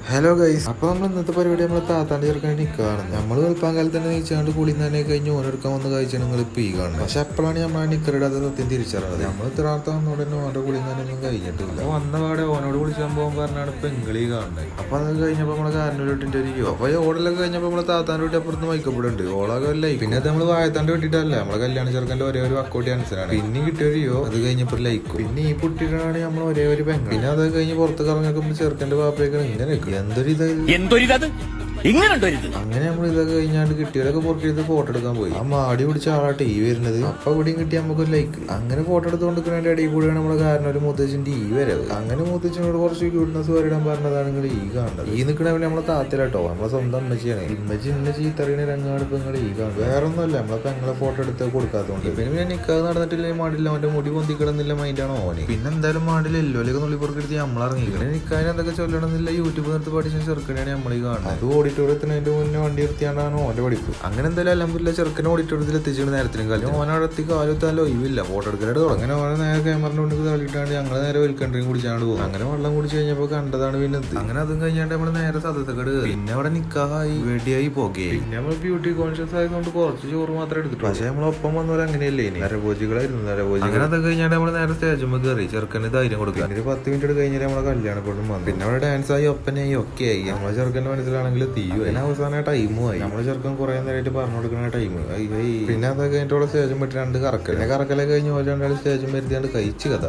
Hello guys, അപ്പൊ നമ്മൾ ഇന്നത്തെ പരിപാടി നമ്മളെ താത്താണ്ട് ചെറുക്കാൻ നിൽക്കുകയാണ്. നമ്മൾ വെളുപ്പാൻ കാലത്ത് തന്നെ നീച്ചാണ്ട് കുളി തന്നെ കഴിഞ്ഞ് ഓനെടുക്കാൻ വന്ന് കഴിച്ചാൽ നിങ്ങൾ ഇപ്പൊ ഈ കാണുന്നത്. പക്ഷെ അപ്പോഴാണ് നമ്മൾ ആ നിക്കറിടാതെ സത്യം തിരിച്ചറിഞ്ഞത്. നമ്മൾ ഇത്രാത്ത വന്നോട് തന്നെ ഓന്റെ കുളി തന്നെ കഴിഞ്ഞിട്ടില്ല. വന്ന പാടെ ഓനോട് കുളിച്ചാൻ പോകാൻ പറഞ്ഞാണ് ഇപ്പൊ ഇംഗ്ലീ കാണുന്നത്. അപ്പൊ അത് കഴിഞ്ഞപ്പോ നമ്മളെ കാരനോട്ടിന്റെ ഒരു അപ്പൊ ഓടെല്ലാം കഴിഞ്ഞപ്പോ നമ്മളെ താത്താൻ്റെ വീട്ടിൽ അപ്പുറത്ത് മൈക്കപ്പെടുണ്ട്. ഓളാകല്ലേ പിന്നെ അത് നമ്മള് വായത്താണ്ട് വിട്ടിട്ടല്ല, നമ്മളെ കല്യാണ ചെറുക്കന്റെ ഒരേ ഒരു അക്കൗട്ടി ആൻസറാണ്. പിന്നെ കിട്ടിയൊരു അത് കഴിഞ്ഞപ്പോ ലൈക്കും. പിന്നെ ഈ പുട്ടിട്ടാണ് നമ്മൾ ഒരേ ഒരു പെങ്ങൾ. പിന്നെ അത് കഴിഞ്ഞ് പുറത്ത് കറങ്ങിയപ്പോൾ ചെറുക്കന്റെ പാപ്പയൊക്കെ ഇങ്ങനെ എന്തൊരിത് അങ്ങനെ നമ്മൾ ഇതൊക്കെ കഴിഞ്ഞാണ്ട് കിട്ടിയതൊക്കെ പുറത്ത് ചെയ്ത് ഫോട്ടോ എടുക്കാൻ പോയി. ആ മാടി പിടിച്ച ആളാട്ടെ ഈ വരുന്നത്. അപ്പൊ ഇവിടെയും കിട്ടിയ നമുക്കൊരു ലൈക്ക്. അങ്ങനെ ഫോട്ടോ എടുത്തുകൊണ്ടിരിക്കുന്നതിന്റെ ഇടയിൽ കൂടെയാണ് നമ്മുടെ കാരണം ഒരു മുത്തച്ഛന്റെ ഈ വരവ്. അങ്ങനെ മുത്തച്ഛനോട് കുറച്ച് ക്യൂട്ട്നെസ് വരിടാൻ പറഞ്ഞതാണ് നിങ്ങൾ ഈ കാണുന്നത്. ഈ നിൽക്കണവരെ നമ്മളെ താത്തലാട്ടോ, നമ്മളെ സ്വന്തം അമ്മച്ചിയാണ്. ഇമ്മച്ചി ഇന്ന ചീത്തറിയുന്ന രംഗമാണ് ഇപ്പൊ നിങ്ങൾ ഈ കാണുന്നത്. വേറെ ഒന്നുമല്ല, നമ്മളെ പെങ്ങളെ ഫോട്ടോ എടുത്ത് കൊടുക്കാത്തതുകൊണ്ട്. പിന്നെ നിൽക്കാതെ നടന്നിട്ടില്ലേ മാടില്ല, അവന്റെ മുടി പൊന്തിക്കിടുന്നില്ല മൈൻഡാണ് ഓന്. പിന്നെ എന്തായാലും മാടില്ല എല്ലോലേക്ക് നുള്ളിപ്പുറക്കെടുത്ത് നമ്മളറിങ്ങിക്കണം. നിൽക്കാൻ എന്തൊക്കെ ചൊല്ലണമെന്നില്ല യൂട്യൂബ് നിർത്തി പഠിച്ച ചെറുക്കനെയാണ് നമ്മൾ ഈ കാണുന്നത്. അത് ഓഡിറ്റോറിയത്തിനതിന്റെ മുന്നേ വണ്ടി നിർത്തിയാണ്ടാണ് ഓന്റെ പഠിപ്പ്. അങ്ങനെ എന്തായാലും അലമ്പില്ല ചെറുക്കനെ ഓഡിറ്റോറിയത്തിൽ എത്തിച്ചിട്ട് നേരത്തിനും കാലം ഓനവിടെ എത്തി കാലത്താലോ ഒഴിവില്ല ഫോട്ടോ എടുക്കലായിട്ട് തുടങ്ങി. അങ്ങനെ ഓനെ നേരെ ക്യാമറ കൊണ്ട് തള്ളിയിട്ടാണ്ട് ഞങ്ങൾ നേരെ വെൽക്കണ്ടറിയും കുടിച്ചാണ്ട് പോകും. അങ്ങനെ വെള്ളം കുടിച്ച് കഴിഞ്ഞപ്പോ കണ്ടതാണ് പിന്നെ അങ്ങനെ അതും കഴിഞ്ഞാണ്ട് നമ്മള് നേരെ സദസ്സക്കട്. പിന്നെ അവിടെ നിക്കായി വെടിയായി പോകെ. പിന്നെ നമ്മൾ ബ്യൂട്ടി കോൺഷ്യസ് ആയതുകൊണ്ട് കുറച്ച് ചോറ് മാത്രമേ എടുത്തിട്ടു. പക്ഷെ നമ്മളൊപ്പം വന്നവരെ അങ്ങനെയല്ലേ, നരഭോജികളായിരുന്നു നരഭോജി. അങ്ങനെ അതൊക്കെ കഴിഞ്ഞാണ്ട് നമ്മള് നേരെ സ്റ്റേജുമ്പോൾ കയറി ചെറുക്കന് ധൈര്യം കൊടുക്കുക. ഒരു 10 മിനിറ്റ് കഴിഞ്ഞാൽ നമ്മളെ കല്യാണപ്പെടും വന്നു. പിന്നെ അവിടെ ഡാൻസ് ആയി ഒപ്പനായി ഒക്കെ ആയി. നമ്മളെ ചെറുക്കന്റെ മനസ്സിലാണെങ്കിൽ തീയും. പിന്നെ അവസാന ടൈമും ആയി. നമ്മളെ ചെറുക്കൻ കുറെ നേരമായിട്ട് പറഞ്ഞു കൊടുക്കുന്ന ടൈം. പിന്നെ അതൊക്കെ കഴിഞ്ഞിട്ടുള്ള സ്റ്റേജും പറ്റി 2 കറക്കൽ. കറക്കലൊക്കെ കഴിഞ്ഞ് പോലെ 2 സ്റ്റേജും വരുത്തിയാണ്ട് കഴിച്ച് കഥ.